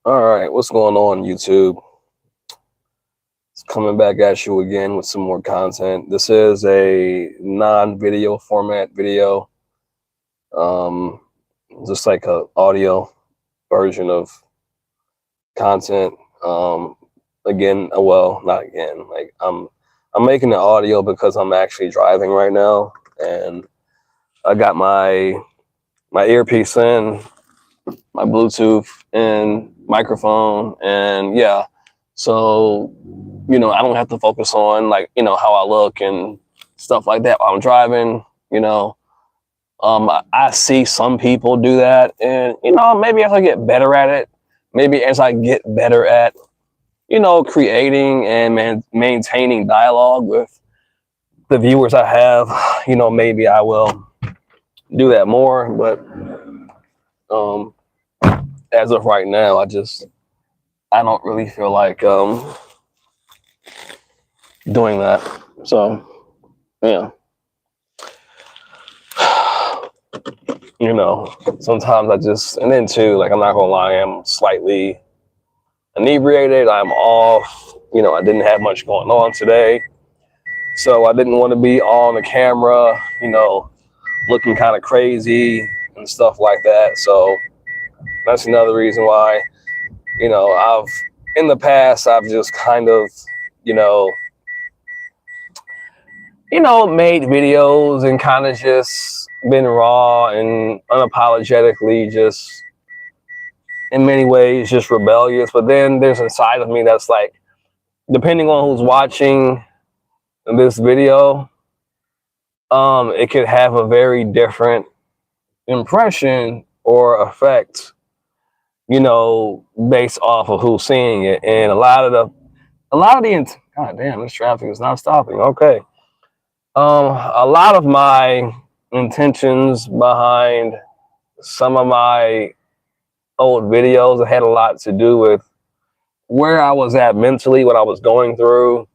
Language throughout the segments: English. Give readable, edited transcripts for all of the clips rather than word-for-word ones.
All right, what's going on, YouTube? It's coming back at you again with some more content. This is a non-video format video, um, just like a audio version of content. Um, not again. Like I'm making the audio because I'm actually driving right now, and I got my earpiece in, my Bluetooth and microphone, and yeah, so I don't have to focus on how I look and stuff like that while I'm driving. I see some people do that, and maybe as I get better at it, maybe as I get better at creating and maintaining dialogue with the viewers I have, maybe I will do that more. But um, as of right now, I don't really feel like doing that. So yeah, sometimes and then too, like I'm not gonna lie, I'm slightly inebriated. I'm off. I didn't have much going on today, so I didn't want to be on the camera, looking kind of crazy and stuff like that. So that's another reason why, I've in the past I've just kind of, you know, made videos and kind of just been raw and unapologetically just in many ways just rebellious. But then there's a side of me that's like, depending on who's watching this video, it could have a very different impression or effect, based off of who's seeing it. And God damn, this traffic is not stopping. Okay. A lot of my intentions behind some of my old videos had a lot to do with where I was at mentally, what I was going through,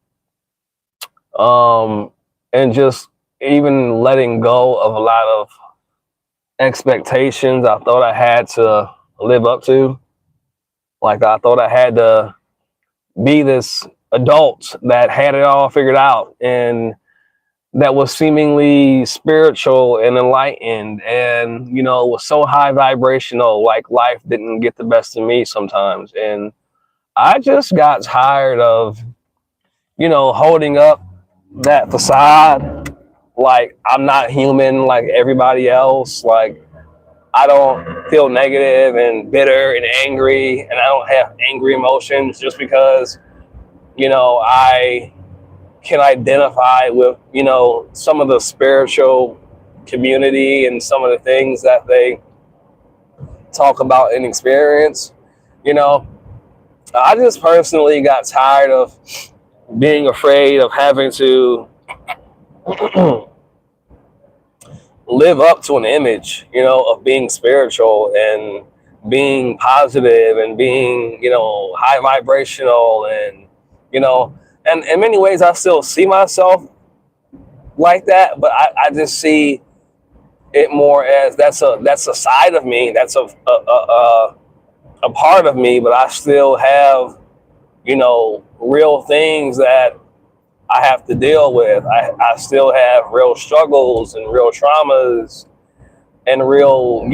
and just even letting go of a lot of expectations I thought I had to live up to. Like I thought I had to be this adult that had it all figured out and that was seemingly spiritual and enlightened and was so high vibrational, like life didn't get the best of me sometimes. And I just got tired of holding up that facade like I'm not human like everybody else. Like I don't feel negative and bitter and angry, and I don't have angry emotions just because I can identify with some of the spiritual community and some of the things that they talk about and experience. you know I just personally got tired of being afraid of having to live up to an image of being spiritual and being positive and being high vibrational, and and in many ways I still see myself like that, but I just see it more as that's a side of me, that's a part of me, but I still have real things that I have to deal with. I still have real struggles and real traumas and real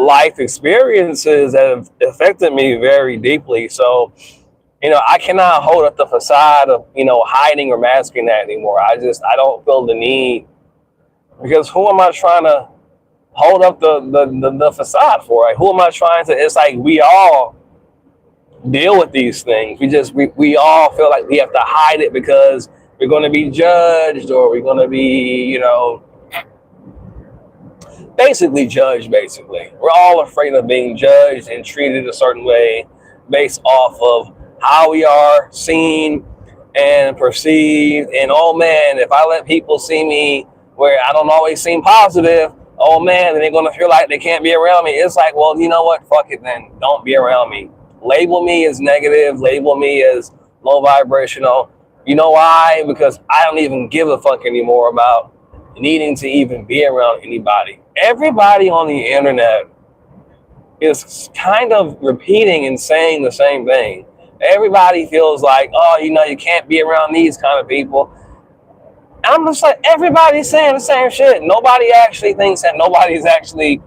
life experiences that have affected me very deeply. So I cannot hold up the facade of hiding or masking that anymore. I don't feel the need, because who am I trying to hold up the facade for? Like, who am I trying to? It's like we all deal with these things. We all feel like we have to hide it because we're going to be judged, or we're going to be basically judged. Basically, we're all afraid of being judged and treated a certain way based off of how we are seen and perceived. And oh man, if I let people see me where I don't always seem positive, oh man, then they're gonna feel like they can't be around me. It's like, well, you know what? Fuck it then. Don't be around me. Label me as negative, label me as low vibrational. You know why? Because I don't even give a fuck anymore about needing to even be around anybody. Everybody on the internet is kind of repeating and saying the same thing. Everybody feels like, oh, you can't be around these kind of people. And I'm just like, everybody's saying the same shit. Nobody actually thinks that nobody's actually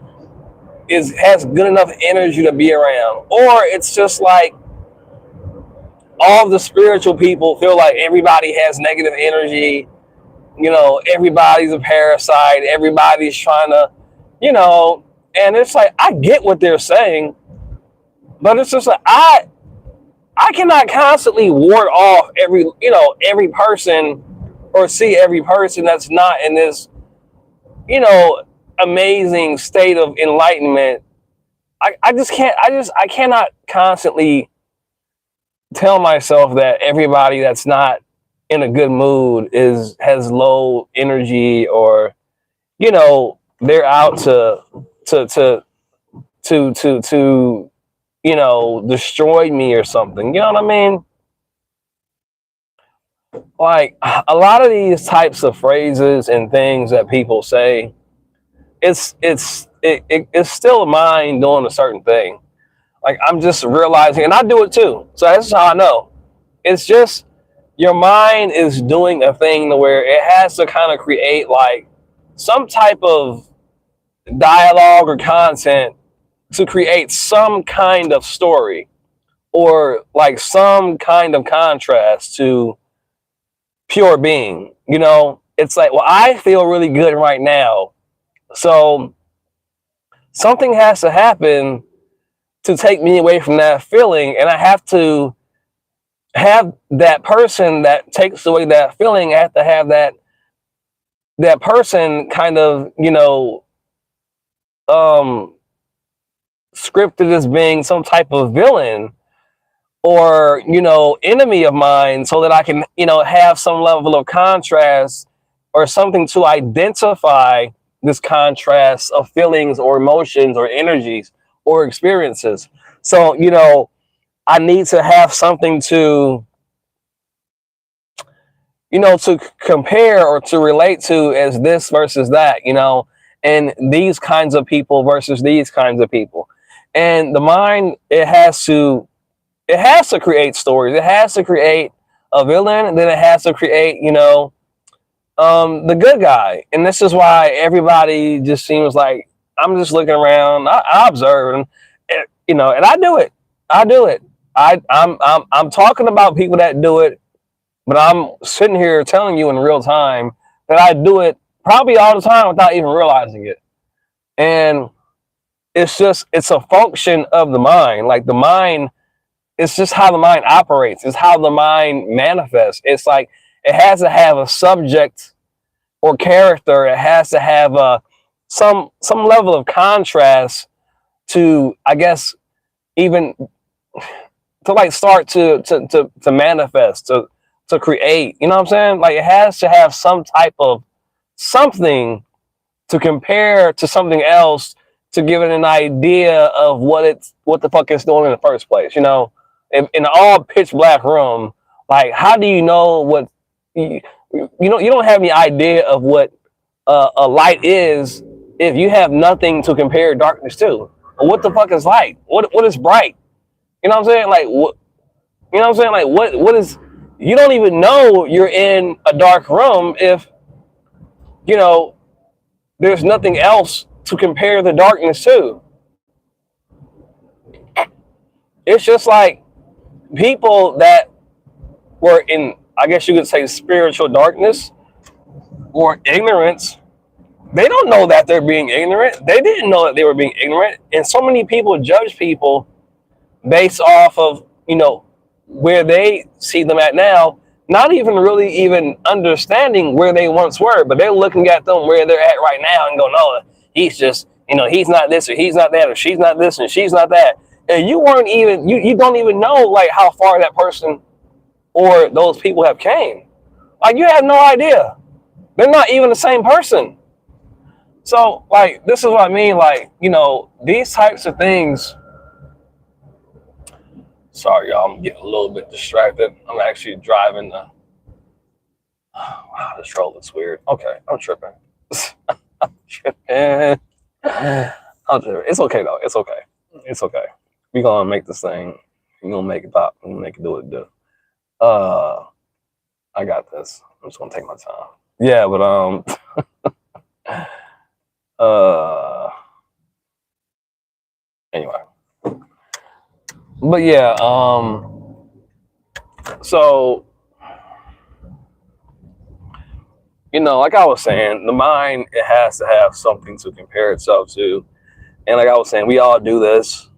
has good enough energy to be around. Or it's just like all the spiritual people feel like everybody has negative energy. Everybody's a parasite. Everybody's trying to, and it's like, I get what they're saying, but it's just like, I cannot constantly ward off every person or see every person that's not in this, amazing state of enlightenment. I just can't, I cannot constantly tell myself that everybody that's not in a good mood has low energy, or they're out to destroy me or something. You know what I mean? Like, a lot of these types of phrases and things that people say, it's still a mind doing a certain thing. Like, I'm just realizing, and I do it too. So that's how I know. It's just your mind is doing a thing to where it has to kind of create like some type of dialogue or content to create some kind of story, or like some kind of contrast to pure being. It's like, well, I feel really good right now, so something has to happen to take me away from that feeling, and I have to have that person that takes away that feeling. I have to have that person kind of, scripted as being some type of villain or, enemy of mine, so that I can, have some level of contrast or something to identify this contrast of feelings or emotions or energies or experiences. So, I need to have something to, to compare or to relate to as this versus that, and these kinds of people versus these kinds of people. And the mind, it has to create stories. It has to create a villain, and then it has to create, the good guy. And this is why everybody just seems like, I'm just looking around, I observe, and I do it. I do it. I'm talking about people that do it, but I'm sitting here telling you in real time that I do it probably all the time without even realizing it. And it's a function of the mind. Like, the mind, it's just how the mind operates. It's how the mind manifests. It's like, it has to have a subject or character. It has to have some level of contrast to, I guess, even to like start to manifest, to create. You know what I'm saying? Like, it has to have some type of something to compare to something else, to give it an idea of what the fuck it's doing in the first place. In an all pitch black room, like, how do you know what you don't have any idea of what a light is if you have nothing to compare darkness to. What the fuck is light? What is bright? You know what I'm saying? Like, what? You know what I'm saying? Like, what is? You don't even know you're in a dark room if there's nothing else to compare the darkness to. It's just like people that were in, I guess you could say, spiritual darkness or ignorance. They don't know that they're being ignorant. They didn't know that they were being ignorant. And so many people judge people based off of, where they see them at now, not even really even understanding where they once were, but they're looking at them where they're at right now and go, no, he's just, he's not this, or he's not that, or she's not this and she's not that. And you weren't even, you don't even know like how far that person or those people have came. Like, you have no idea. They're not even the same person. So, like, this is what I mean. Like, these types of things. Sorry, y'all, I'm getting a little bit distracted. I'm actually driving the. Wow, this road looks weird. Okay, I'm tripping. I'm tripping. It's okay though. It's okay. It's okay. We gonna make this thing. We gonna make it pop. We gonna make it do what it do. I got this. I'm just gonna take my time. Yeah, but anyway. But yeah, so like I was saying, the mind, it has to have something to compare itself to. And like I was saying, we all do this.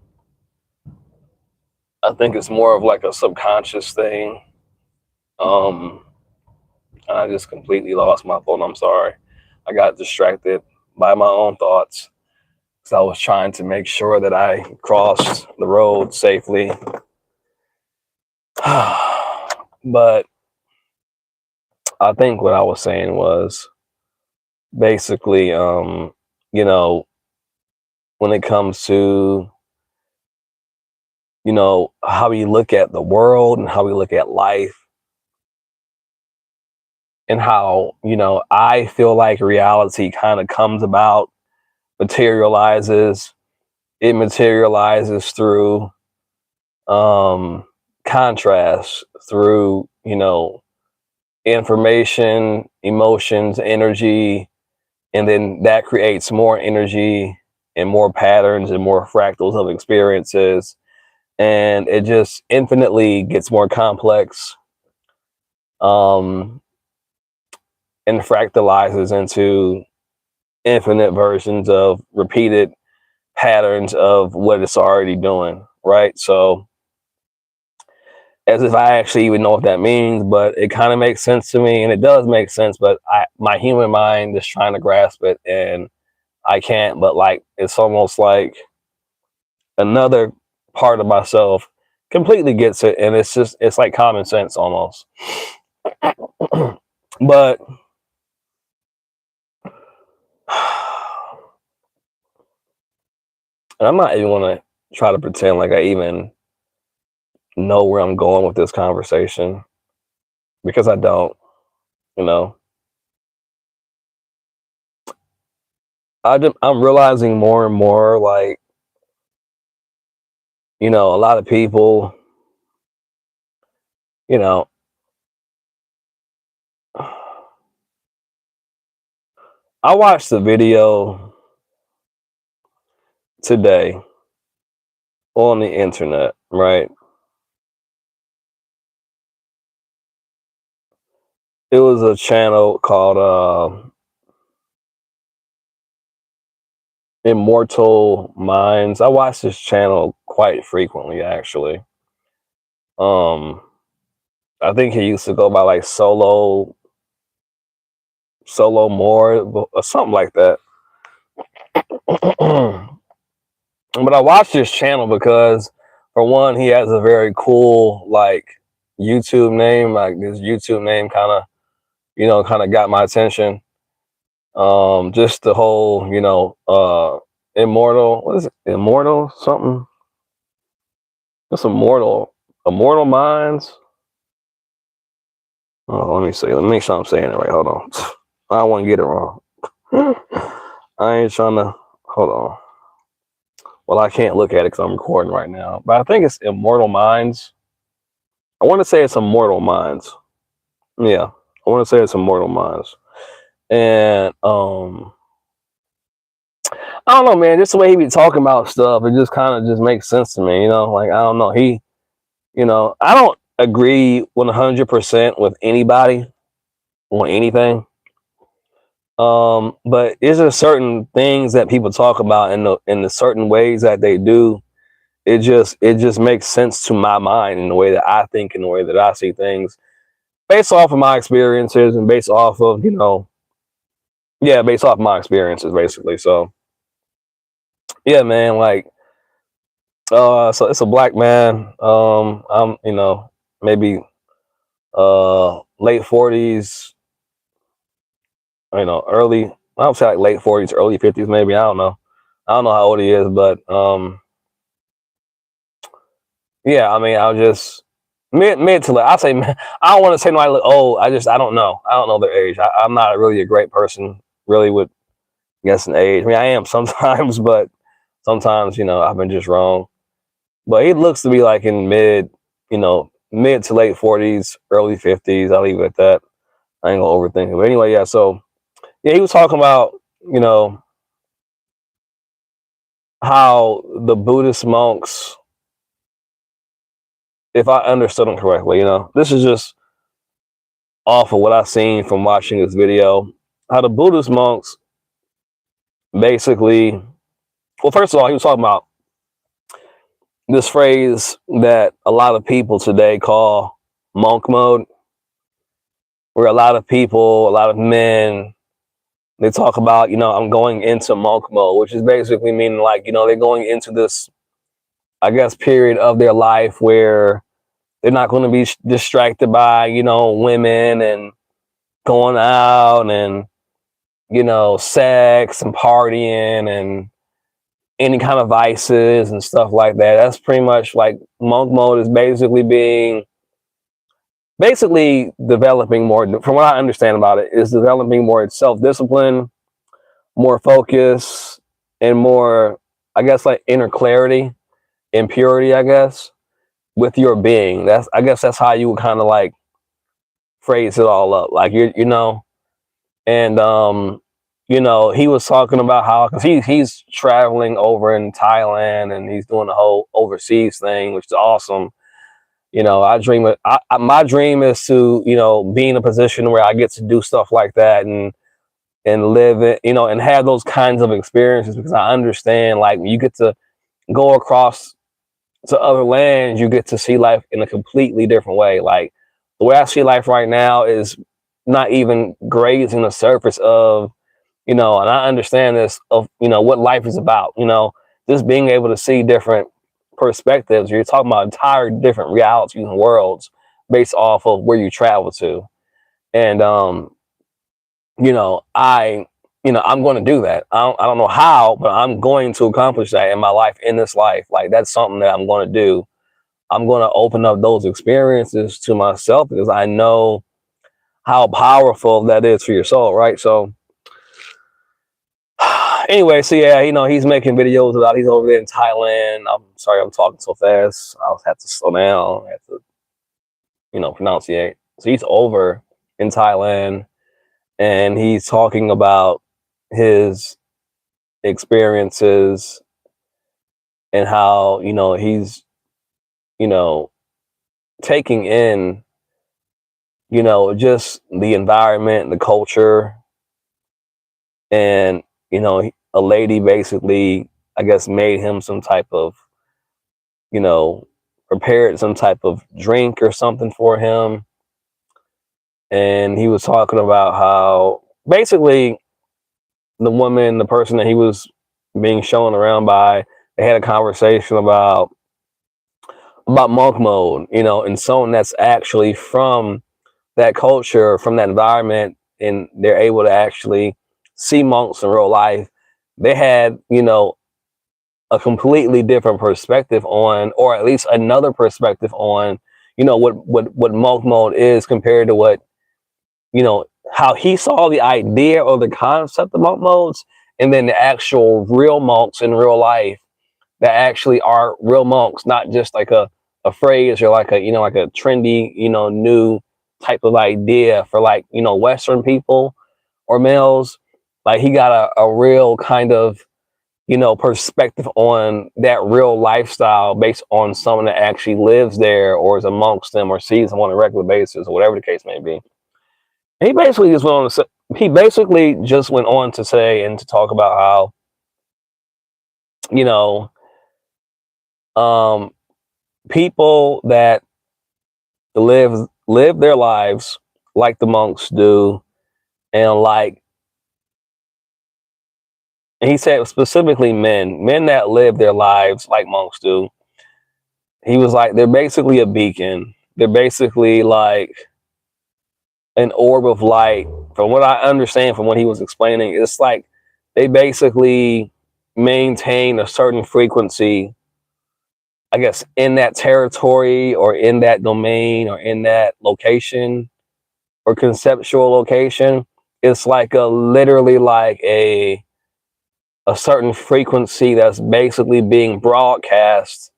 I think it's more of like a subconscious thing. I just completely lost my phone. I'm sorry. I got distracted by my own thoughts because I was trying to make sure that I crossed the road safely. But I think what I was saying was basically, when it comes to, how we look at the world and how we look at life, and how, I feel like reality kind of comes about, materializes. It materializes through contrast, through, information, emotions, energy, and then that creates more energy and more patterns and more fractals of experiences. And it just infinitely gets more complex, and fractalizes into infinite versions of repeated patterns of what it's already doing, right? So, as if I actually even know what that means, but it kind of makes sense to me, and it does make sense, but my human mind is trying to grasp it, and I can't. But like, it's almost like another part of myself completely gets it, and it's like common sense almost. But and I'm not even want to try to pretend like I even know where I'm going with this conversation, because I don't. You know, I'm realizing more and more, like, a lot of people, you know, I watched the video today on the internet, right? It was a channel called Immortal Minds. I watch this channel quite frequently, actually. I think he used to go by like Solo More or something like that. But I watched this channel because, for one, he has a very cool like YouTube name. Like, this YouTube name kind of got my attention. Just the whole, immortal. What is it? Immortal something? It's Immortal Minds. Oh, let me see. Let me make sure I'm saying it right. Hold on. I don't want to get it wrong. I ain't trying to. Hold on. Well, I can't look at it because I'm recording right now. But I think it's Immortal Minds. I want to say it's Immortal Minds. Yeah, I want to say it's Immortal Minds. And I don't know, man. Just the way he be talking about stuff, it just kind of just makes sense to me. Like, I don't know. I don't agree 100% with anybody on anything. But is there certain things that people talk about in the certain ways that they do? It just makes sense to my mind in the way that I think and the way that I see things, based off of my experiences and based off of based off my experiences basically. So yeah, man, like, so it's a black man. I'm maybe late 40s, early, I would say like late 40s, early 50s, maybe. I don't know how old he is, but yeah, I mean, I'll just mid to late. I'll say, I don't want to say no, I look old. I don't know. I don't know their age. I'm not really a great person, really, with guessing age. I mean, I am sometimes, but Sometimes, I've been just wrong. But he looks to be like in mid to late 40s, early 50s. I'll leave it at that. I ain't gonna overthink it. But anyway, yeah, so yeah, he was talking about, you know, how the Buddhist monks, if I understood him correctly, this is just off of what I've seen from watching this video, how the Buddhist monks basically, well, first of all, he was talking about this phrase that a lot of people today call monk mode, where a lot of people, a lot of men, they talk about, I'm going into monk mode, which is basically meaning like, they're going into this, I guess, period of their life where they're not going to be distracted by, women and going out and, sex and partying and any kind of vices and stuff like that. That's pretty much like monk mode is basically developing more, from what I understand about it, is developing more self-discipline, more focus, and more, I guess, like inner clarity and purity, I guess, with your being. I guess that's how you would kind of like phrase it all up. Like and he was talking about how, because he's traveling over in Thailand and he's doing the whole overseas thing, which is awesome. My dream is to, be in a position where I get to do stuff like that and live it, and have those kinds of experiences, because I understand, like, you get to go across to other lands, you get to see life in a completely different way. Like, the way I see life right now is not even grazing the surface of, and I understand this, of, what life is about, just being able to see different perspectives. You're talking about entire different realities and worlds based off of where you travel to. And, I'm going to do that. I don't know how, but I'm going to accomplish that in my life, in this life. Like, that's something that I'm going to do. I'm going to open up those experiences to myself, because I know how powerful that is for your soul, right? So anyway, so yeah, he's making videos about, he's over there in Thailand. I'm sorry, I'm talking so fast. I'll have to slow down. I have to, pronunciate. So he's over in Thailand and he's talking about his experiences and how, he's, taking in, just the environment, the culture. And, a lady basically, I guess, made him some type of, prepared some type of drink or something for him. And he was talking about how basically the person that he was being shown around by, they had a conversation about monk mode, and someone that's actually from that culture, from that environment, and they're able to actually see monks in real life. They had, a completely different perspective on, or at least another perspective on, what monk mode is compared to what, how he saw the idea or the concept of monk modes, and then the actual real monks in real life that actually are real monks, not just like a phrase or like a, like a trendy, new type of idea for, like, Western people or males. Like, he got a real kind of, perspective on that real lifestyle based on someone that actually lives there or is amongst them or sees them on a regular basis, or whatever the case may be. And he basically just went on to say and to talk about how, people that live their lives like the monks do, and he said specifically men that live their lives like monks do. He was like, they're basically a beacon. They're basically like an orb of light. From what I understand, from what he was explaining, it's like they basically maintain a certain frequency, I guess, in that territory or in that domain or in that location or conceptual location. It's like literally like a a certain frequency that's basically being broadcast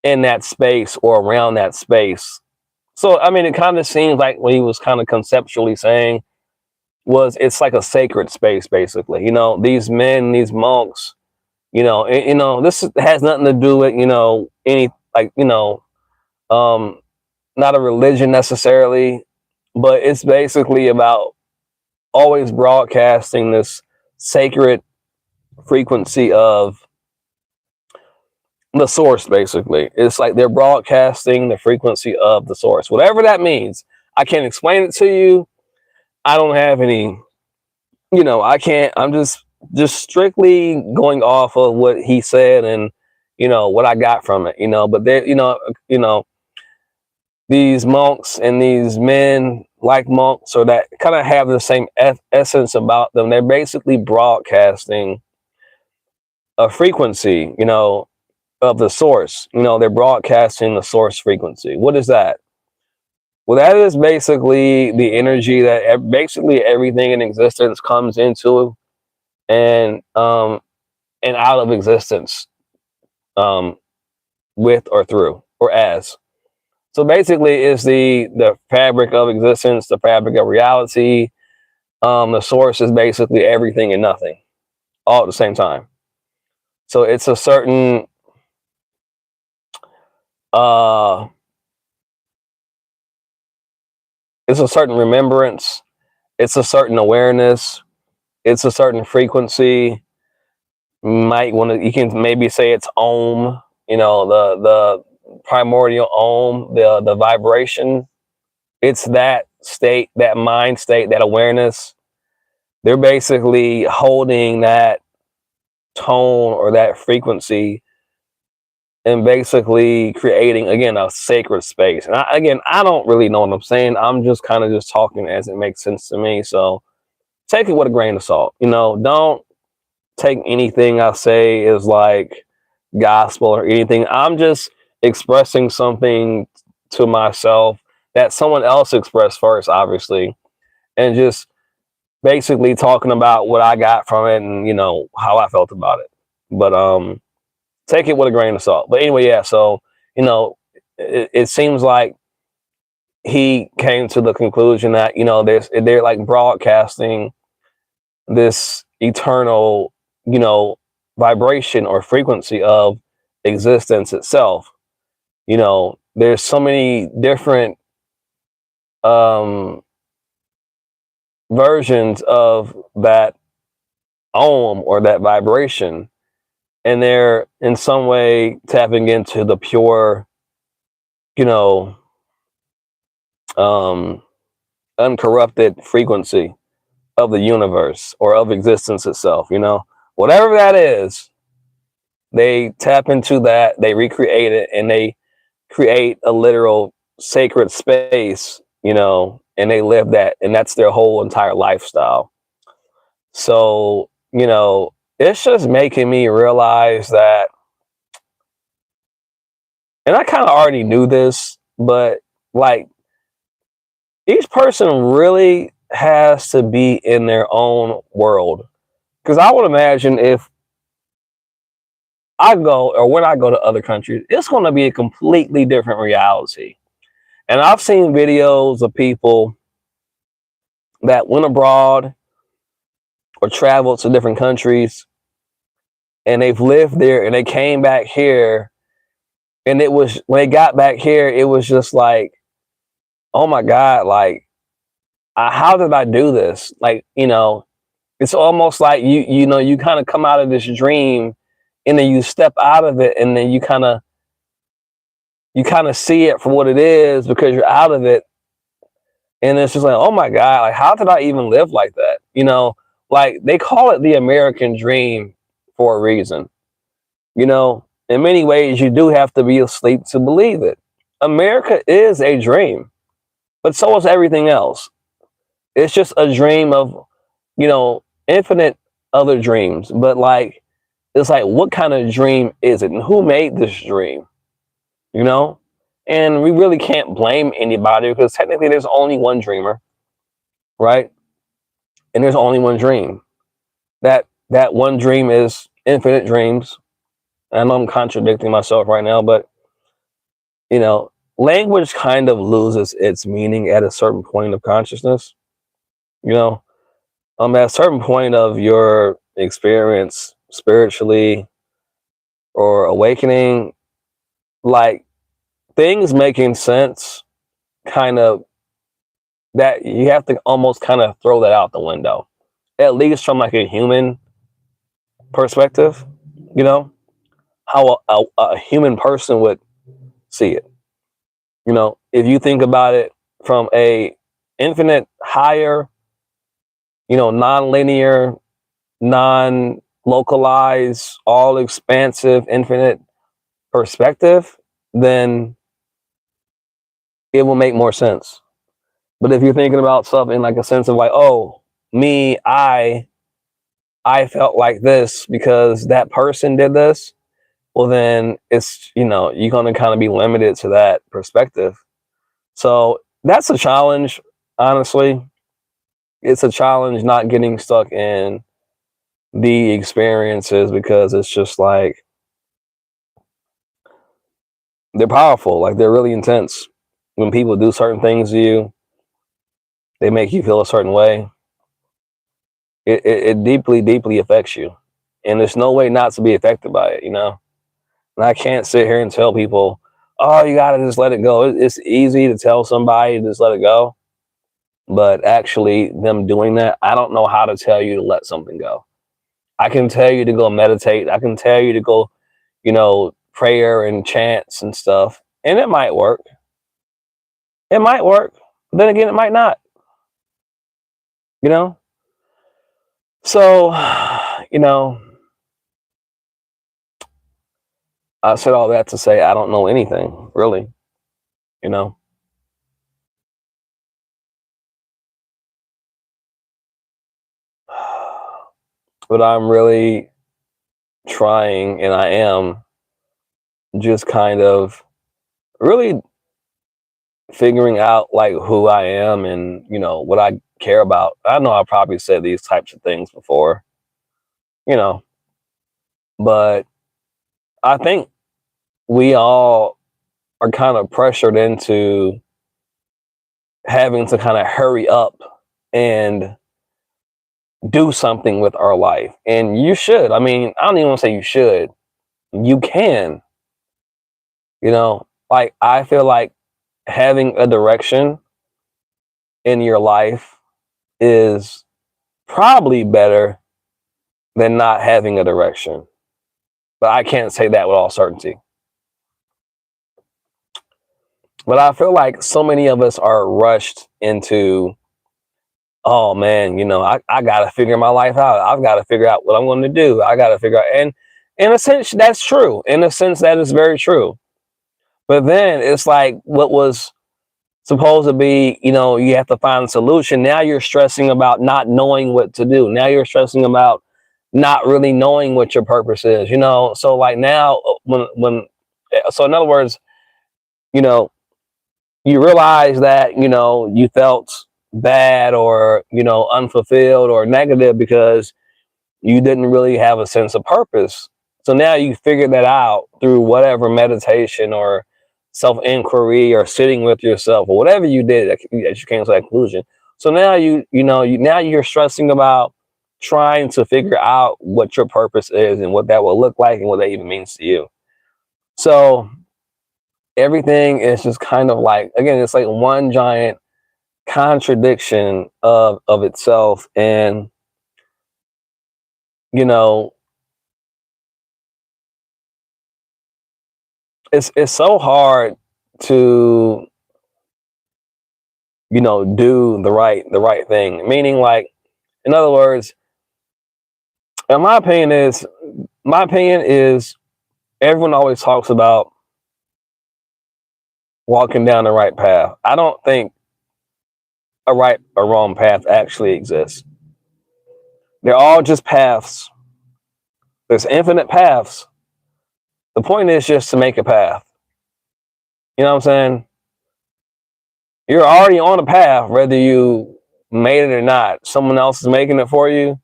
in that space or around that space. So, I mean, it kind of seems like what he was kind of conceptually saying was it's like a sacred space, basically. You know, these men, these monks, this has nothing to do with, any, like, not a religion necessarily, but it's basically about always broadcasting this sacred frequency of the source. Basically, it's like they're broadcasting the frequency of the source, whatever that means. I can't explain it to you. I don't have any, I can't. I'm just strictly going off of what he said and what I got from it. But they, these monks and these men like monks, or that kind of have the same essence about them. They're basically broadcasting a frequency, of the source. They're broadcasting the source frequency. What is that? Well, that is basically the energy that basically everything in existence comes into and out of existence, um, with or through or as. So basically, it's the fabric of existence, the fabric of reality. The source is basically everything and nothing, all at the same time. So uh, it's a certain remembrance, it's a certain awareness, it's a certain frequency. You can maybe say it's Om, the primordial Om, the vibration. It's that state, that mind state, that awareness. They're basically holding that tone or that frequency and basically creating, again, a sacred space. And I don't really know what I'm saying. I'm just kind of just talking as it makes sense to me. So take it with a grain of salt. Don't take anything I say as like gospel or anything. I'm just expressing something to myself that someone else expressed first, obviously, and just basically talking about what I got from it and how I felt about it. But take it with a grain of salt. But anyway, yeah. So it seems like he came to the conclusion that they're like broadcasting this eternal vibration or frequency of existence itself. There's so many different um versions of that Om or that vibration, and they're in some way tapping into the pure, you know um uncorrupted frequency of the universe or of existence itself. Whatever that is, they tap into that, they recreate it, and they create a literal sacred space, and they live that, and that's their whole entire lifestyle. So, it's just making me realize that, and I kind of already knew this, but like each person really has to be in their own world. Because I would imagine if I go, or when I go to other countries, it's going to be a completely different reality. And I've seen videos of people that went abroad or traveled to different countries, and they've lived there and they came back here, and it was, when they got back here, it was just like, oh my God, like, how did I do this? Like, it's almost like you kind of come out of this dream, and then you step out of it, and then you kind of see it for what it is because you're out of it. And it's just like, oh my God, like, how did I even live like that? Like, they call it the American dream for a reason. In many ways, you do have to be asleep to believe it. America is a dream, but so is everything else. It's just a dream of, infinite other dreams. But like, it's like, what kind of dream is it? And who made this dream? And we really can't blame anybody because technically there's only one dreamer, right? And there's only one dream. That that one dream is infinite dreams. I know I'm contradicting myself right now, but you know, language kind of loses its meaning at a certain point of consciousness. You know, at a certain point of your experience spiritually or awakening, like things making sense, kind of that you have to almost kind of throw that out the window, at least from like a human perspective. You know, how a human person would see it. You know, if you think about it from a infinite higher, you know, non-linear, non-localized, all expansive, infinite perspective, then it will make more sense. But if you're thinking about stuff in like a sense of like, oh, me, I felt like this because that person did this, well then it's, you know, you're gonna kind of be limited to that perspective. So that's a challenge, honestly. It's a challenge not getting stuck in the experiences because it's just like they're powerful, like they're really intense. When people do certain things to you, they make you feel a certain way. It deeply, deeply affects you. And there's no way not to be affected by it, you know? And I can't sit here and tell people, oh, you gotta just let it go. It's easy to tell somebody to just let it go. But actually, them doing that, I don't know how to tell you to let something go. I can tell you to go meditate. I can tell you to go, you know, prayer and chants and stuff. And it might work. It might work. But then again, it might not, you know? So, you know, I said all that to say I don't know anything, really, you know? But I'm really trying, and I am just kind of really figuring out like who I am and, you know, what I care about. I know I probably said these types of things before, you know, but I think we all are kind of pressured into having to kind of hurry up and do something with our life. And you should. I mean, I don't even want to say you should. You can, you know, like I feel like having a direction in your life is probably better than not having a direction. But I can't say that with all certainty. But I feel like so many of us are rushed into, oh man, you know, I gotta figure my life out. I've got to figure out what I'm going to do. I got to figure out, and in a sense, that's true. In a sense, that is very true. But then it's like what was supposed to be, you know, you have to find a solution. Now you're stressing about not knowing what to do. Now you're stressing about not really knowing what your purpose is, you know. So like now, so in other words, you know, you realize that, you know, you felt bad or, you know, unfulfilled or negative because you didn't really have a sense of purpose. So now you figured that out through whatever meditation or self inquiry or sitting with yourself or whatever you did that you came to that conclusion. So now now you're stressing about trying to figure out what your purpose is and what that will look like and what that even means to you. So everything is just kind of like, again, it's like one giant contradiction of itself. And you know, it's so hard to, you know, do the right thing, meaning like, in other words, and my opinion is everyone always talks about walking down the right path. I don't think a right or wrong path actually exists. They're all just paths. There's infinite paths. The point is just to make a path. You know what I'm saying? You're already on a path, whether you made it or not. Someone else is making it for you.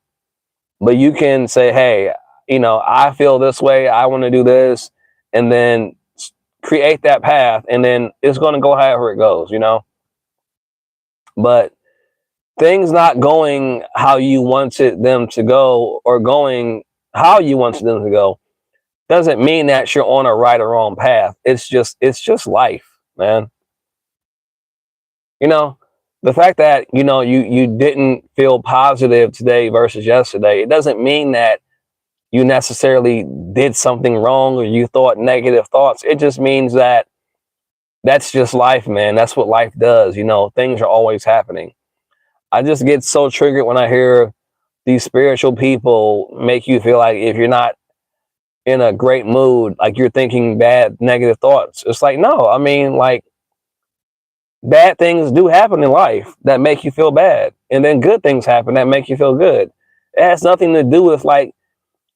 But you can say, hey, I feel this way, I want to do this, and then create that path, and then it's going to go however it goes. But things not going how you wanted them to go, or going how you wanted them to go, doesn't mean that you're on a right or wrong path. It's just life, man. You know, the fact that you didn't feel positive today versus yesterday, it doesn't mean that you necessarily did something wrong or you thought negative thoughts. It just means that that's just life, man. That's what life does. Things are always happening. I just get so triggered when I hear these spiritual people make you feel like if you're not in a great mood, like you're thinking bad, negative thoughts. It's like, no, I mean, like, bad things do happen in life that make you feel bad. And then good things happen that make you feel good. It has nothing to do with like,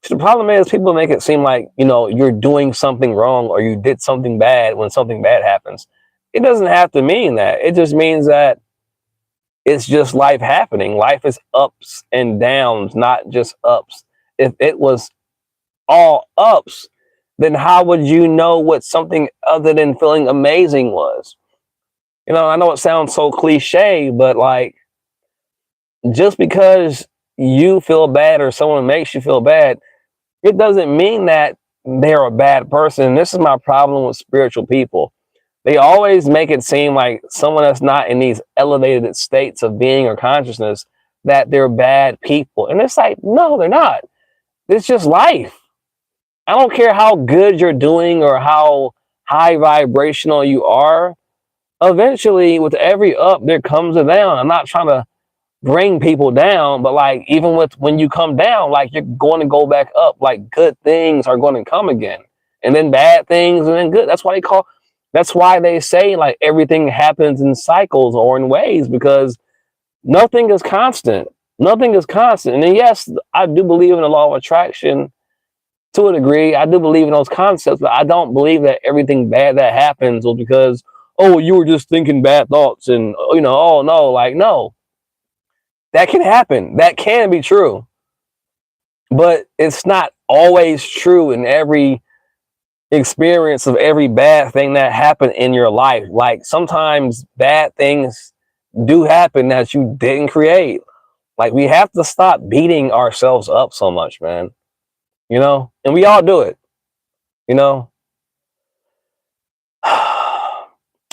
the problem is people make it seem like, you're doing something wrong or you did something bad when something bad happens. It doesn't have to mean that. It just means that it's just life happening. Life is ups and downs, not just ups. If it was all ups, then how would you know what something other than feeling amazing was? I know it sounds so cliche, but like, just because you feel bad or someone makes you feel bad, it doesn't mean that they're a bad person. This is my problem with spiritual people. They always make it seem like someone that's not in these elevated states of being or consciousness, that they're bad people. And it's like, no, they're not. It's just life. I don't care how good you're doing or how high vibrational you are. Eventually, with every up, there comes a down. I'm not trying to bring people down, but like, even with when you come down, like, you're going to go back up. Like, good things are going to come again, and then bad things, and then good. That's why they say like everything happens in cycles or in waves, because nothing is constant. Nothing is constant. And then, yes, I do believe in the law of attraction to a degree. I do believe in those concepts, but I don't believe that everything bad that happens was because, oh, you were just thinking bad thoughts and, oh no, like, no. That can happen. That can be true. But it's not always true in every experience of every bad thing that happened in your life. Like, sometimes bad things do happen that you didn't create. Like, we have to stop beating ourselves up so much, man. And we all do it.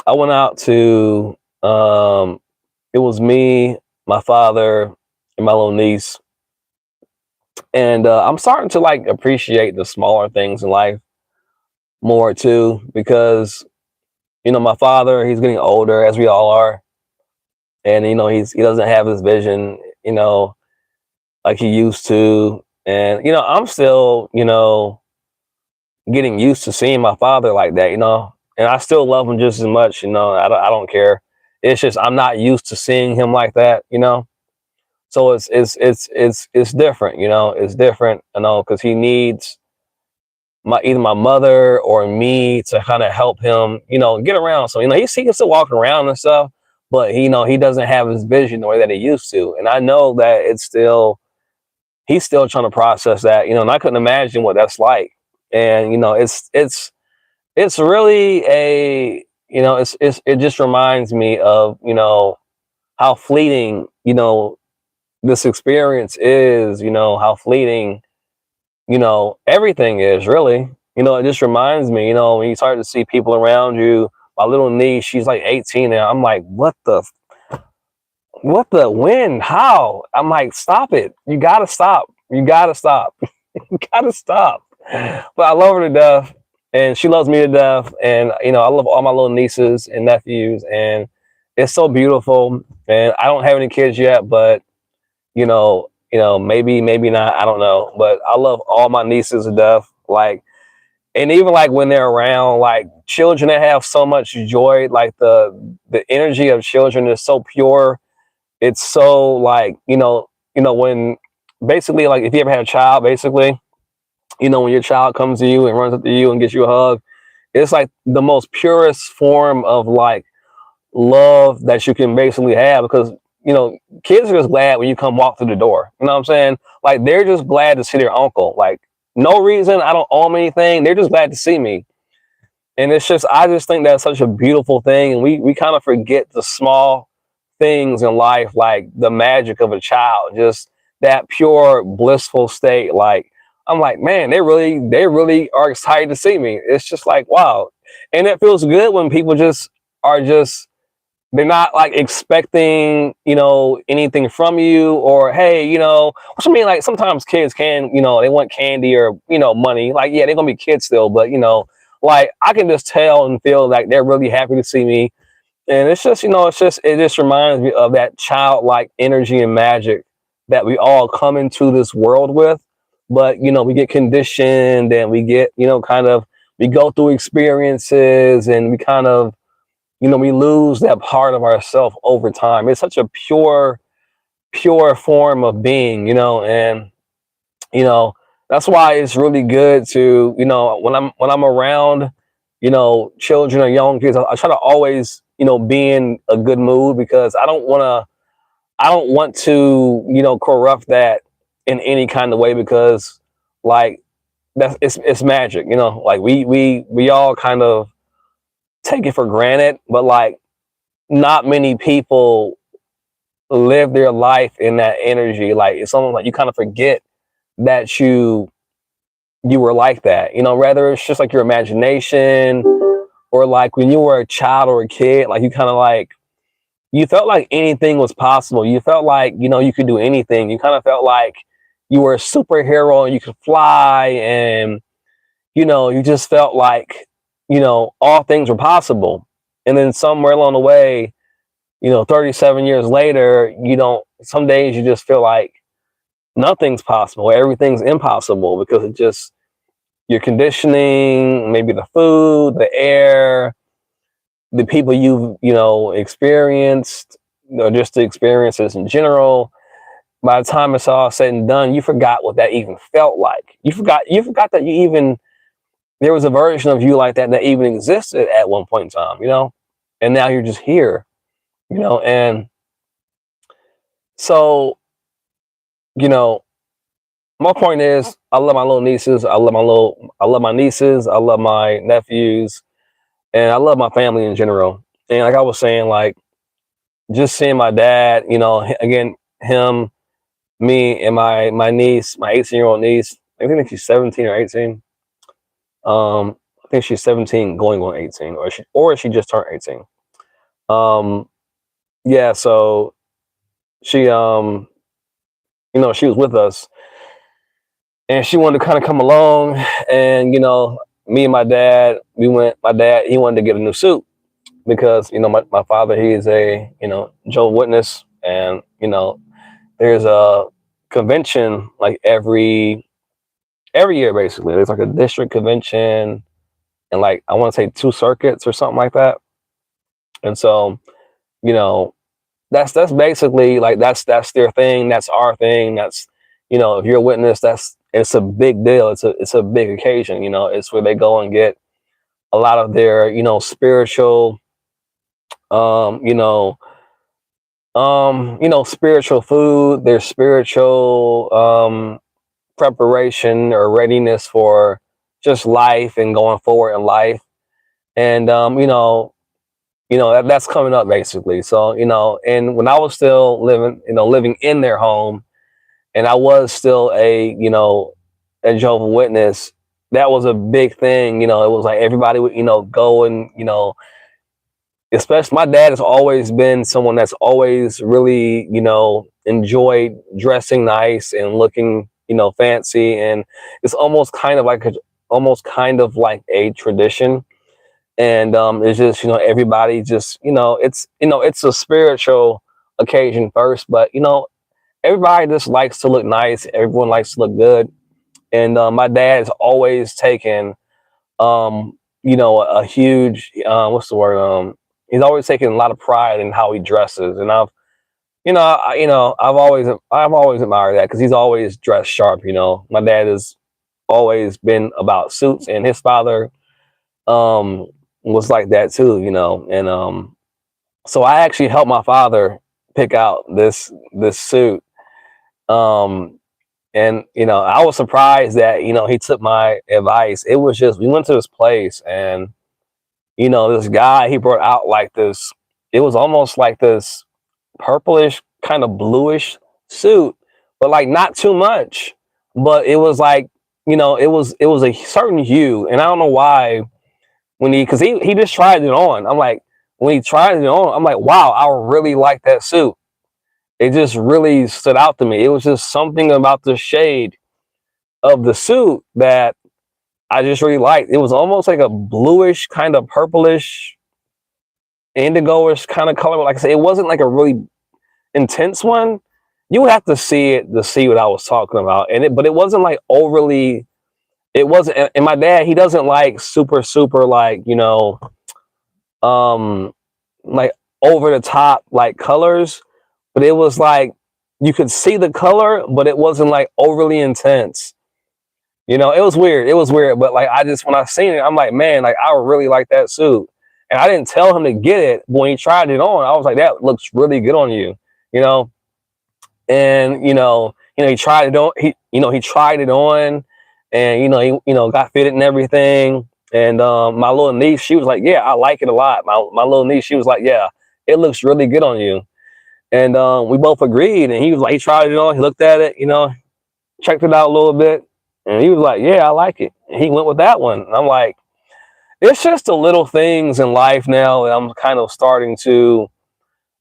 I went out to it was me, my father, and my little niece. And I'm starting to like appreciate the smaller things in life more too, because my father, he's getting older, as we all are, and he doesn't have his vision, like he used to. And I'm still getting used to seeing my father like that, and I still love him just as much. I don't care. It's just I'm not used to seeing him like that. So it's different. It's different. Because he needs either my mother or me to kind of help him, get around. So he can still walk around and stuff, but he doesn't have his vision the way that he used to. And I know that he's still trying to process that. And I couldn't imagine what that's like. And it's really it just reminds me of how fleeting this experience is, how fleeting everything is, really. It just reminds me, when you start to see people around you. My little niece, she's like 18 now. I'm like, what the when, how? I'm like, stop it. You gotta stop. You gotta stop. You gotta stop. But I love her to death, and she loves me to death. And I love all my little nieces and nephews, and it's so beautiful. And I don't have any kids yet, but maybe not. I don't know. But I love all my nieces to death. Like, and even like when they're around, like, children that have so much joy, like the energy of children is so pure. It's so like, when basically, like, if you ever had a child, basically, when your child comes to you and runs up to you and gets you a hug, it's like the most purest form of like love that you can basically have, because kids are just glad when you come walk through the door. You know what I'm saying? Like, they're just glad to see their uncle. Like, no reason. I don't owe them anything. They're just glad to see me. And I just think that's such a beautiful thing. And we kind of forget the small things in life, like the magic of a child, just that pure blissful state. Like, I'm like, man, they really are excited to see me. It's just like, wow. And it feels good when people just they're not like expecting, anything from you, or, hey, which I mean, like, sometimes kids can, they want candy or, money. Like, yeah, they're gonna be kids still, but like, I can just tell and feel like they're really happy to see me. And it just reminds me of that childlike energy and magic that we all come into this world with. But, we get conditioned, and we get, we go through experiences, and we kind of, we lose that part of ourself over time. It's such a pure form of being, and you know that's why it's really good to, when I'm around, children or young kids. I try to always, be in a good mood, because I don't want to, corrupt that in any kind of way, because, like, it's magic, like, we all kind of take it for granted, but, like, not many people live their life in that energy. Like, it's almost like you kind of forget that you were like that, rather it's just like your imagination, or like when you were a child or a kid, like, you kind of like, you felt like anything was possible. You felt like, you could do anything. You kind of felt like you were a superhero and you could fly, and you just felt like, all things were possible. And then somewhere along the way, 37 years later, some days you just feel like nothing's possible, everything's impossible, because it just, your conditioning, maybe the food, the air, the people you've, experienced, just the experiences in general. By the time it's all said and done, you forgot what that even felt like. You forgot that there was a version of you like that even existed at one point in time, and now you're just here, and so, you know, my point is, I love my little nieces. I love my nieces. I love my nephews, and I love my family in general. And like I was saying, like, just seeing my dad, again, him, me, and my niece, my 18-year-old niece. I think she's 17 or 18. I think she's 17, going on 18, or she just turned 18. Yeah. So she she was with us, and she wanted to kind of come along, and me and my dad, my dad, he wanted to get a new suit, because my father, he is a Jehovah's Witness, and there's a convention like every year, basically. There's like a district convention, and, like, I want to say 2 circuits or something like that. And so, you know that's basically, like, that's their thing, that's our thing. That's, if you're a witness, it's a big deal. It's a big occasion. It's where they go and get a lot of their spiritual, you know spiritual food, their spiritual, preparation or readiness for just life and going forward in life. And that's coming up, basically. So, and when I was still living in their home, and I was still a Jehovah's Witness, that was a big thing. It was like everybody would, go and, especially my dad has always been someone that's always really, enjoyed dressing nice and looking, fancy. And it's almost kind of like a tradition. And it's just, everybody just, it's a spiritual occasion first, but everybody just likes to look nice. Everyone likes to look good. And my dad has always taken, a huge, what's the word? He's always taken a lot of pride in how he dresses. And I've always admired that, because he's always dressed sharp. My dad has always been about suits, and his father was like that too. And so I actually helped my father pick out this suit. Um, and I was surprised that he took my advice. It was just we went to this place, and this guy, he brought out like this. It was almost like this purplish, kind of bluish suit, but like not too much. But it was like it was a certain hue, and I don't know why because he just tried it on. I'm like, when he tried it on, I'm like, wow, I really like that suit. It just really stood out to me. It was just something about the shade of the suit that I just really liked. It was almost like a bluish, kind of purplish, indigo-ish kind of color. Like I said, it wasn't like a really intense one. You would have to see it to see what I was talking about. But it wasn't like overly. It wasn't. And my dad, he doesn't like super, super like um, like over the top like colors. But it was like you could see the color, but it wasn't like overly intense. It was weird. It was weird. But like when I seen it, I'm like, man, like I really like that suit. And I didn't tell him to get it. But when he tried it on, I was like, that looks really good on you. You know, and he tried it on. He tried it on, and he got fitted and everything. And my little niece, she was like, yeah, I like it a lot. My little niece, she was like, yeah, it looks really good on you. And we both agreed. And he was like, he tried it on. He looked at it, checked it out a little bit, and he was like, yeah, I like it. And he went with that one. And I'm like, it's just the little things in life now that I'm kind of starting to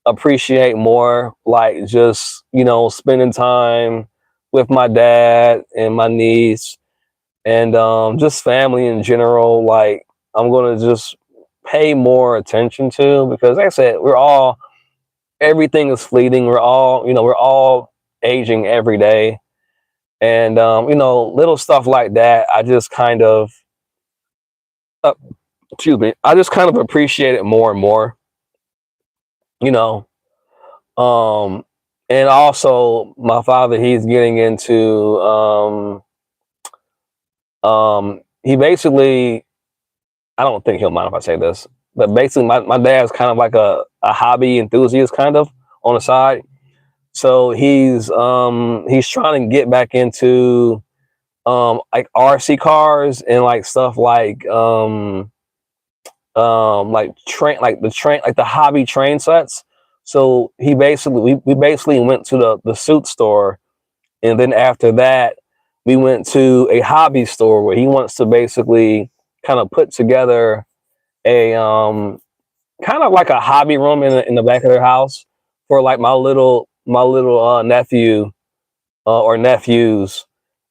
appreciate more, like just spending time with my dad and my niece, and just family in general. Like I'm gonna just pay more attention to, because like I said, everything is fleeting. We're all aging every day. And little stuff like that, I just kind of uh, excuse me, I just kind of appreciate it more and more. you know um and also my father, he's getting into he basically, I don't think he'll mind if I say this, but basically my dad's kind of like a hobby enthusiast kind of on the side. So he's trying to get back into like RC cars and like stuff like train, like the hobby train sets. So we basically went to the suit store, and then after that we went to a hobby store where he wants to basically kind of put together a kind of like a hobby room in the back of their house for like my little nephew or nephews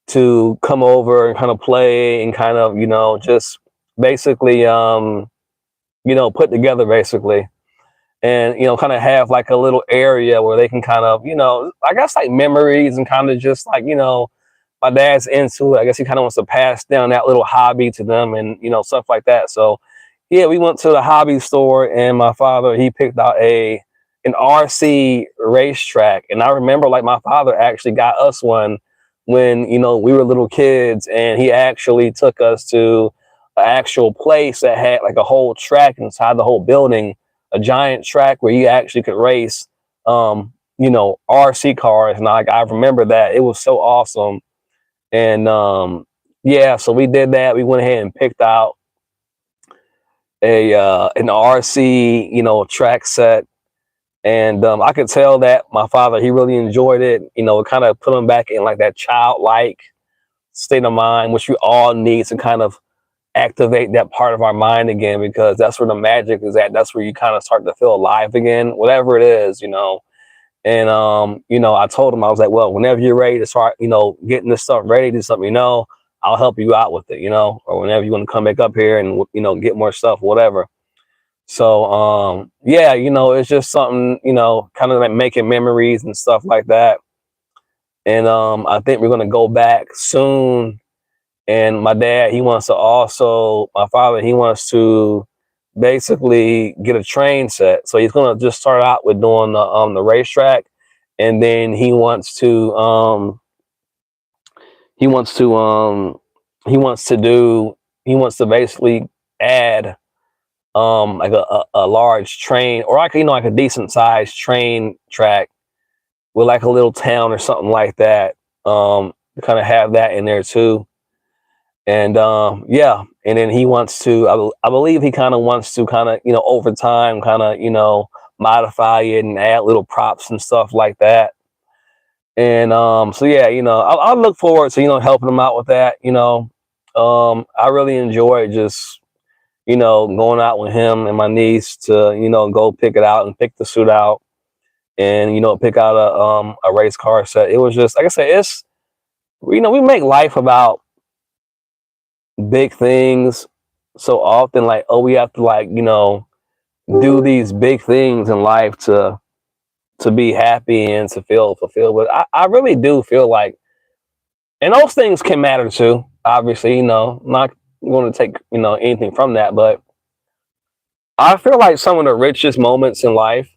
to come over and kind of play and kind of just basically put together basically, and kind of have like a little area where they can kind of I guess like memories, and kind of just like my dad's into it. I guess he kind of wants to pass down that little hobby to them, and stuff like that. So yeah, we went to the hobby store, and my father, he picked out an RC racetrack. And I remember like my father actually got us one when we were little kids, and he actually took us to an actual place that had like a whole track inside the whole building, a giant track where you actually could race RC cars. And I remember that. It was so awesome. And yeah, so we did that. We went ahead and picked out an RC track set, and I could tell that my father, he really enjoyed it. It kind of put him back in like that childlike state of mind, which we all need to kind of activate that part of our mind again, because that's where the magic is at. That's where you kind of start to feel alive again, whatever it is. And I told him, I was like, well, whenever you're ready to start getting this stuff ready, to something, I'll help you out with it, or whenever you want to come back up here and get more stuff, whatever. So yeah, it's just something, kind of like making memories and stuff like that. And I think we're gonna go back soon. And my dad, my father, he wants to basically get a train set. So he's gonna just start out with doing the racetrack, and then he wants to he wants to basically add like a large train, or like, like a decent sized train track with like a little town or something like that. To kind of have that in there too. And yeah, and then he wants to, I believe he kind of wants to kind of, over time, kind of, modify it and add little props and stuff like that. And so yeah, I'll look forward to, helping him out with that. I really enjoy just, going out with him and my niece to, go pick it out and pick the suit out, and, pick out a race car set. It was just, like I said, it's, we make life about big things so often, like, oh, we have to, like, do these big things in life to be happy and to feel fulfilled. But I really do feel like, and those things can matter too, obviously, I'm not going to take, anything from that, but I feel like some of the richest moments in life,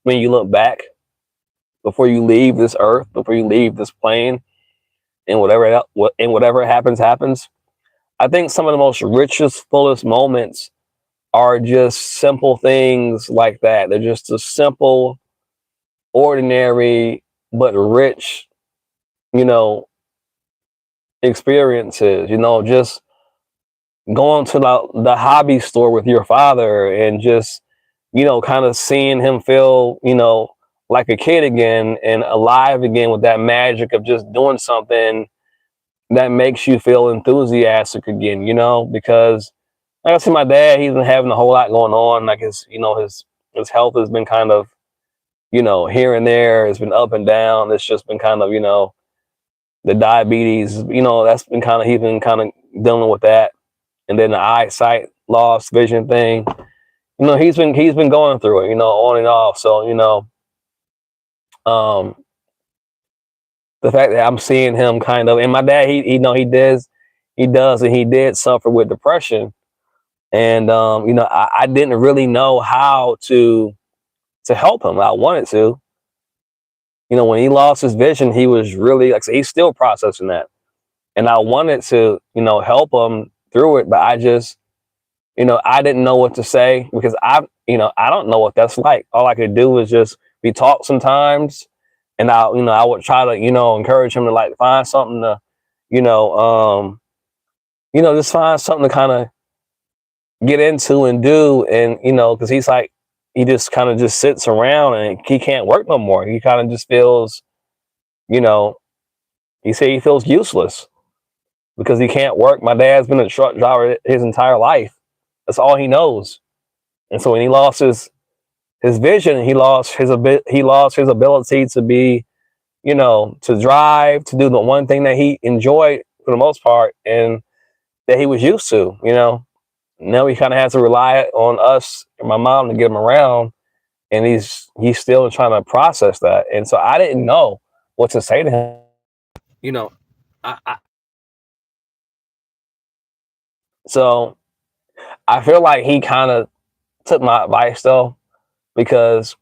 when you look back before you leave this earth, before you leave this plane, and whatever happens, I think some of the most richest, fullest moments are just simple things like that. They're just a simple, ordinary, but rich, you know, experiences. Just going to the hobby store with your father and just, kind of seeing him feel, like a kid again and alive again with that magic of just doing something that makes you feel enthusiastic again, because like I see my dad, he's been having a whole lot going on. Like his health has been kind of, here and there. It's been up and down. It's just been kind of, the diabetes, that's been kind of, he's been kind of dealing with that. And then the eyesight loss, vision thing, he's been going through it, on and off. So, um, the fact that I'm seeing him kind of, and my dad, he did suffer with depression. And, I didn't really know how to help him. I wanted to, when he lost his vision, he was really, like, he's still processing that. And I wanted to, help him through it, but I just, I didn't know what to say, because I don't know what that's like. All I could do was just, we talk sometimes, and I would try to, encourage him to, like, find something to, you know, um, just find something to kind of get into and do. And, because he's like, he just kind of just sits around and he can't work no more. He kind of just feels, you know, he said he feels useless because he can't work. My dad's been a truck driver his entire life. That's all he knows. And so when he lost his vision, he lost his ability to be, to drive, to do the one thing that he enjoyed for the most part and that he was used to. Now he kind of has to rely on us and my mom to get him around, and he's still trying to process that. And so I didn't know what to say to him. You know, I so I feel like he kind of took my advice though, because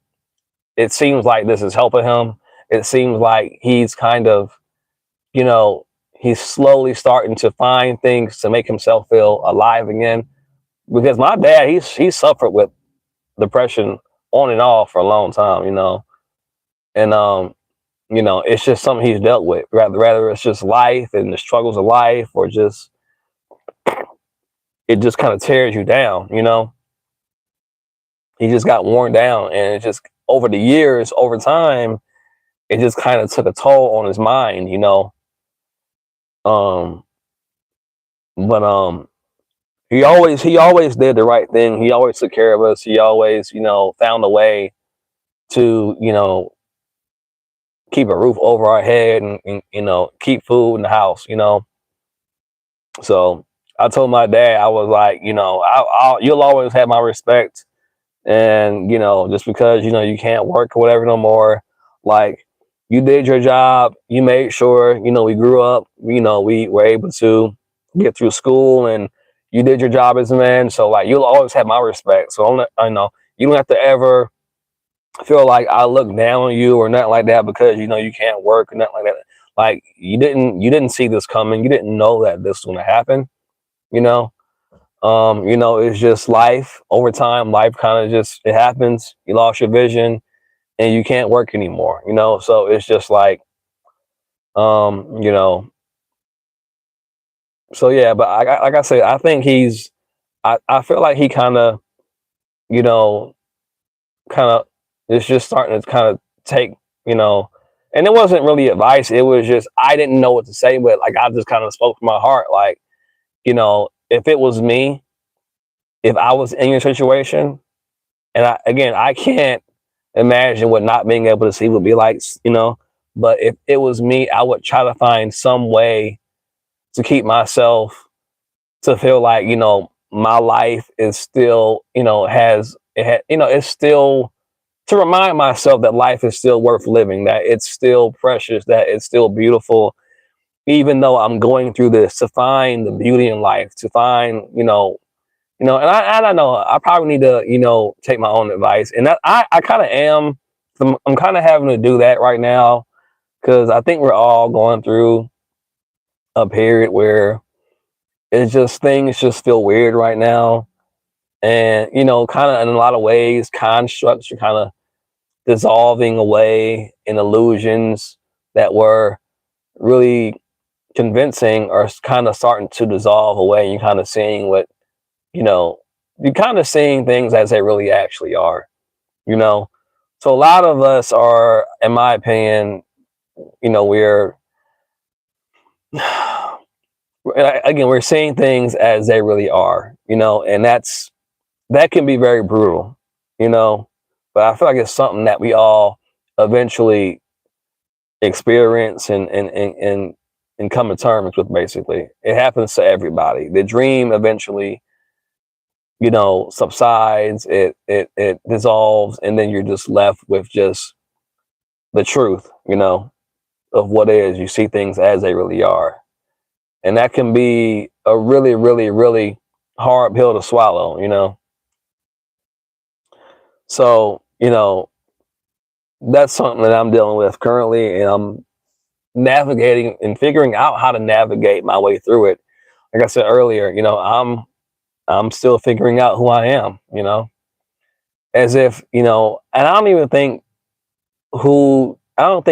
it seems like this is helping him. It seems like he's kind of, you know, he's slowly starting to find things to make himself feel alive again. Because my dad, he's suffered with depression on and off for a long time, and it's just something he's dealt with. Rather it's just life and the struggles of life, or just it just kind of tears you down. He just got worn down, and it just over the years, over time, it just kind of took a toll on his mind. Um, but he always did the right thing. He always took care of us. He always, found a way to, keep a roof over our head and keep food in the house. So I told my dad, I was like, you'll always have my respect. And, just because, you can't work or whatever no more, like, you did your job, you made sure, we grew up, we were able to get through school, and you did your job as a man. So, like, you'll always have my respect. So I know you don't have to ever feel like I look down on you or nothing like that, because, you can't work or nothing like that. Like, you didn't see this coming. You didn't know that this was going to happen, you know? You know, it's just life. Over time, life kind of just, it happens. You lost your vision and you can't work anymore, you know? So it's just like, you know, so yeah, but like I said, I think I feel like he kind of, you know, kind of is just starting to kind of take, you know, and it wasn't really advice. It was just, I didn't know what to say, but like, I just kind of spoke from my heart. Like, you know, if it was me, if I was in your situation, and again, I can't imagine what not being able to see would be like, you know, but if it was me, I would try to find some way to keep myself to feel like, you know, my life is still, you know, you know, it's still, to remind myself that life is still worth living, that it's still precious, that it's still beautiful, even though I'm going through this, to find the beauty in life, to find, you know, and I don't know, I probably need to, you know, take my own advice. And that I kind of am, I'm kind of having to do that right now, because I think we're all going through a period where it's just, things just feel weird right now. And, you know, kind of in a lot of ways, constructs are kind of dissolving away, in illusions that were really convincing are kind of starting to dissolve away. And you're kind of seeing what, you know, you're kind of seeing things as they really actually are, you know? So a lot of us are, in my opinion, you know, we're, again, we're seeing things as they really are, you know, and that can be very brutal, you know, but I feel like it's something that we all eventually experience and come to terms with. Basically, it happens to everybody. The dream eventually, you know, subsides, it dissolves, and then you're just left with just the truth, you know, of what is. You see things as they really are. And that can be a really, really, really hard pill to swallow, you know. So, you know, that's something that I'm dealing with currently, and I'm navigating and figuring out how to navigate my way through it. Like I said earlier, you know, I'm still figuring out who I am, you know, as if, you know, and I don't think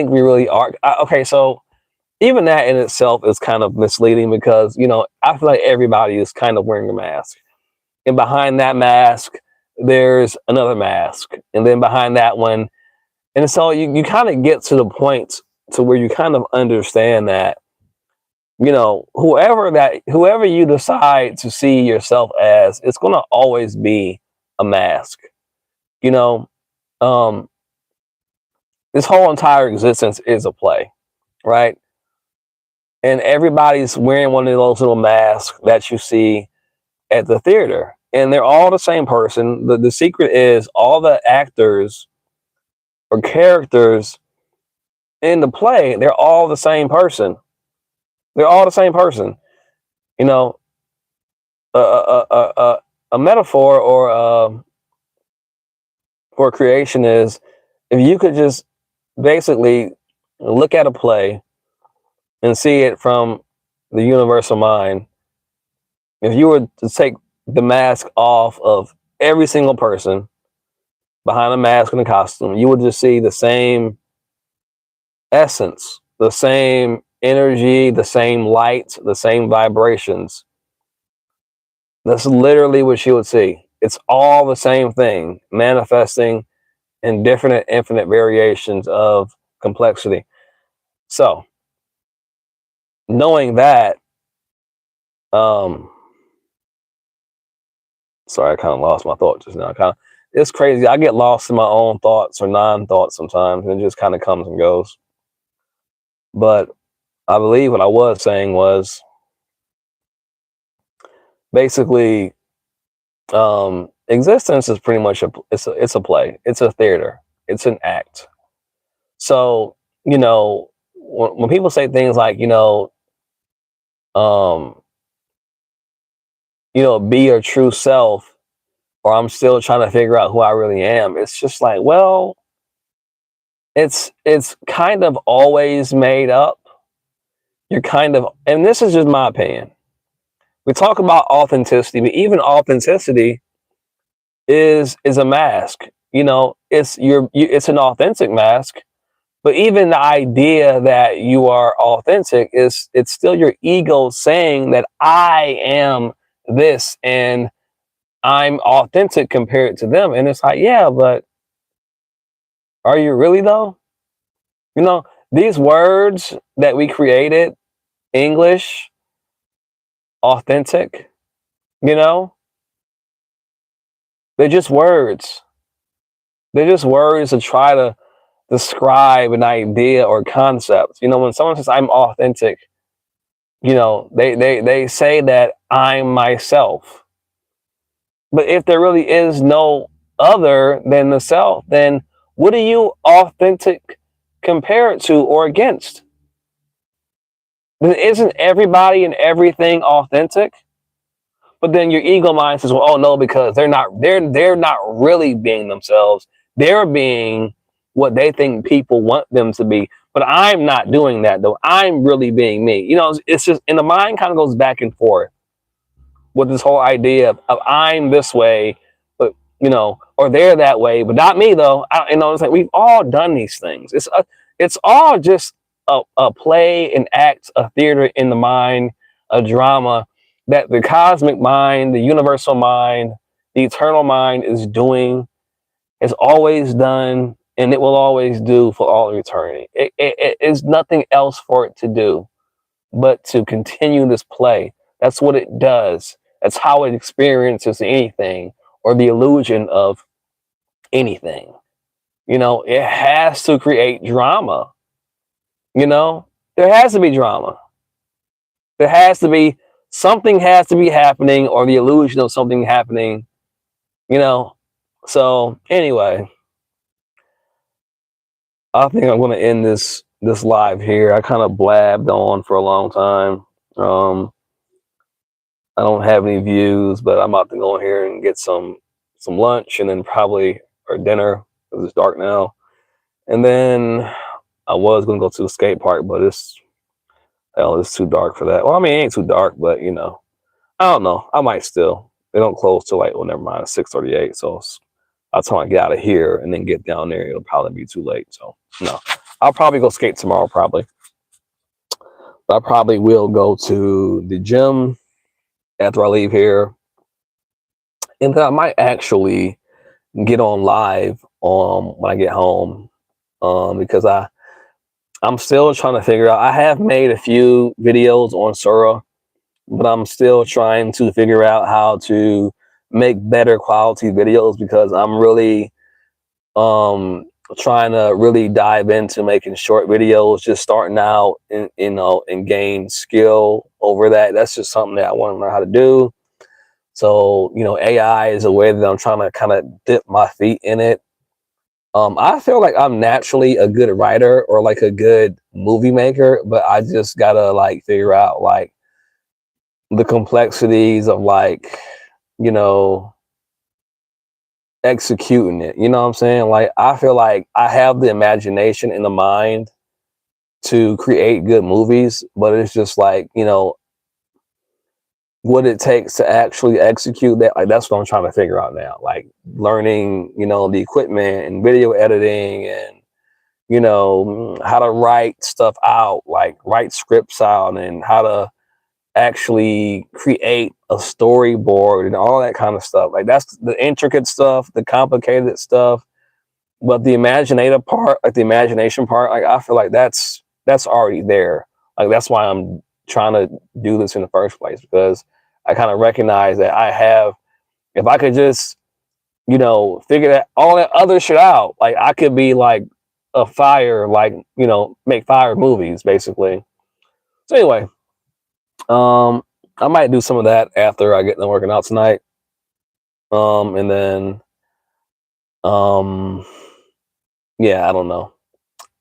we really are. Okay, so even that in itself is kind of misleading, because, you know, I feel like everybody is kind of wearing a mask. And behind that mask, there's another mask. And then behind that one, and so you kind of get to the point to where you kind of understand that, you know, whoever you decide to see yourself as, it's going to always be a mask, you know. um this whole entire existence is a play, right? And everybody's wearing one of those little masks that you see at the theater, and they're all the same person. The secret is, all the actors or characters in the play, they're all the same person. They're all the same person, you know. A metaphor for creation is, if you could just basically look at a play and see it from the universal mind. If you were to take the mask off of every single person behind a mask and a costume, you would just see the same essence, the same energy, the same light, the same vibrations. That's literally what you would see. It's all the same thing, manifesting in different and infinite variations of complexity. So, knowing that, um, sorry, I kind of lost my thought just now. It's crazy. I get lost in my own thoughts or non-thoughts sometimes, and it just kind of comes and goes. But I believe what I was saying was basically, existence is pretty much it's a play. It's a theater. It's an act. So, you know, when people say things like, um, be your true self, or I'm still trying to figure out who I really am, it's just like, well, it's kind of always made up. You're kind of, and this is just my opinion, We talk about authenticity, but even authenticity is a mask. You know, it's an authentic mask, but even the idea that you are authentic is it's still your ego saying that I am this and I'm authentic compared to them. And it's like, yeah, but are you really though? You know, these words that we created, English, authentic, you know, they're just words. They're just words to try to describe an idea or concept. You know, when someone says I'm authentic, you know, they say that I'm myself. But if there really is no other than the self, then what are you authentic compared to or against? Then isn't everybody and everything authentic? But then your ego mind says, well, oh no, because they're not really being themselves. They're being what they think people want them to be. But I'm not doing that though. I'm really being me. You know, it's just, and the mind kind of goes back and forth with this whole idea of I'm this way, but you know, or they're that way, but not me though. You know, it's like we've all done these things. It's all just a play, an act, a theater in the mind, a drama that the cosmic mind, the universal mind, the eternal mind is doing, has always done, and it will always do for all eternity. It is nothing else for it to do but to continue this play. That's what it does. That's how it experiences anything or the illusion of anything. You know, it has to create drama. You know, there has to be drama. There has to be something has to be happening or the illusion of something happening, you know. So anyway, I think I'm gonna end this live here. I kind of blabbed on for a long time. I don't have any views, but I'm about to go in here and get some lunch and then probably or dinner because it's dark now. And then I was gonna go to the skate park, but it's too dark for that. Well, I mean, it ain't too dark, but you know, I don't know. I might still. They don't close till like, well, never mind, 6:38. So by the time I get out of here and then get down there, it'll probably be too late. So no, I'll probably go skate tomorrow, probably. But I probably will go to the gym after I leave here, and then I might actually get on live when I get home, because I'm still trying to figure out. I have made a few videos on Sora, but I'm still trying to figure out how to make better quality videos because I'm really trying to really dive into making short videos, just starting out and you know and gain skill over that. That's just something that I want to learn how to do. So, you know, AI is a way that I'm trying to kind of dip my feet in it. I feel like I'm naturally a good writer or like a good movie maker, but I just gotta like figure out like the complexities of like, you know, executing it. You know what I'm saying? Like I feel like I have the imagination and the mind to create good movies, but it's just like, you know, what it takes to actually execute that. Like that's what I'm trying to figure out now. Like learning, you know, the equipment and video editing and you know how to write stuff out, like write scripts out and how to actually create a storyboard and all that kind of stuff. Like that's the intricate stuff, the complicated stuff. But the imaginative part, like the imagination part, like I feel like that's already there. Like that's why I'm trying to do this in the first place because I kind of recognize that I have. If I could just, you know, figure that all that other shit out, like I could be like a fire, like you know, make fire movies basically. So anyway, I might do some of that after I get done working out tonight. And then, um, yeah, I don't know.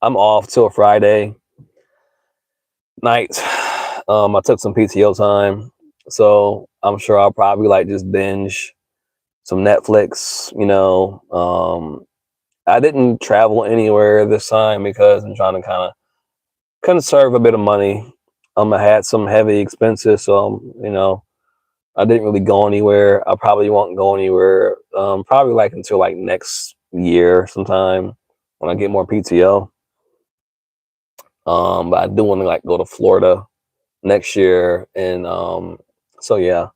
I'm off till Friday night. I took some PTO time, so I'm sure I'll probably like just binge some Netflix. You know, I didn't travel anywhere this time because I'm trying to kind of conserve a bit of money. I had some heavy expenses, so you know, I didn't really go anywhere. I probably won't go anywhere. Probably like until like next year sometime when I get more PTO. But I do want to like go to Florida next year, and so yeah.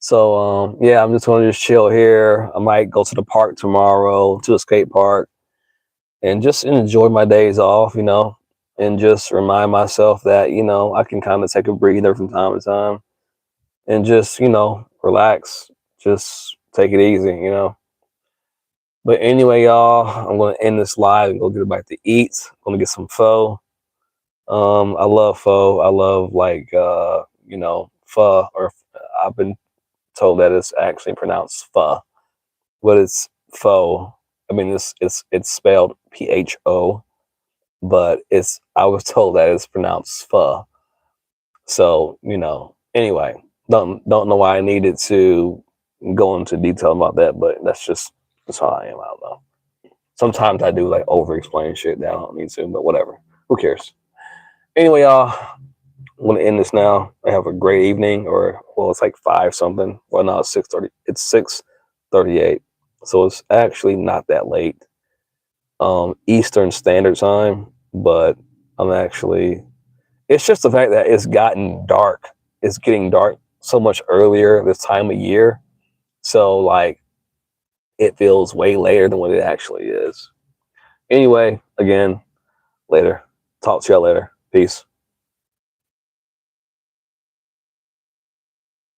So yeah, I'm just gonna just chill here. I might go to the park tomorrow, to a skate park, and just enjoy my days off, and just remind myself that, I can kind of take a breather from time to time and just, relax, just take it easy. But anyway, y'all, I'm gonna end this live and go get back to eat. I'm gonna get some pho. I love pho. I love like pho, or I've been told that it's actually pronounced pho, but it's pho. I mean, it's spelled PHO, but I was told that it's pronounced pho. So anyway, don't know why I needed to go into detail about that, but that's how I am. I don't know. Sometimes I do like over explain shit that I don't need to, but whatever. Who cares? Anyway, y'all, I'm gonna end this now. I have a great evening, or well, it's like 5 something. Well, no, it's 6:30. It's 6:38, so it's actually not that late. Eastern Standard Time, but I'm actually. It's just the fact that it's gotten dark. It's getting dark so much earlier this time of year, so like it feels way later than what it actually is. Anyway, again, later. Talk to y'all later. Peace.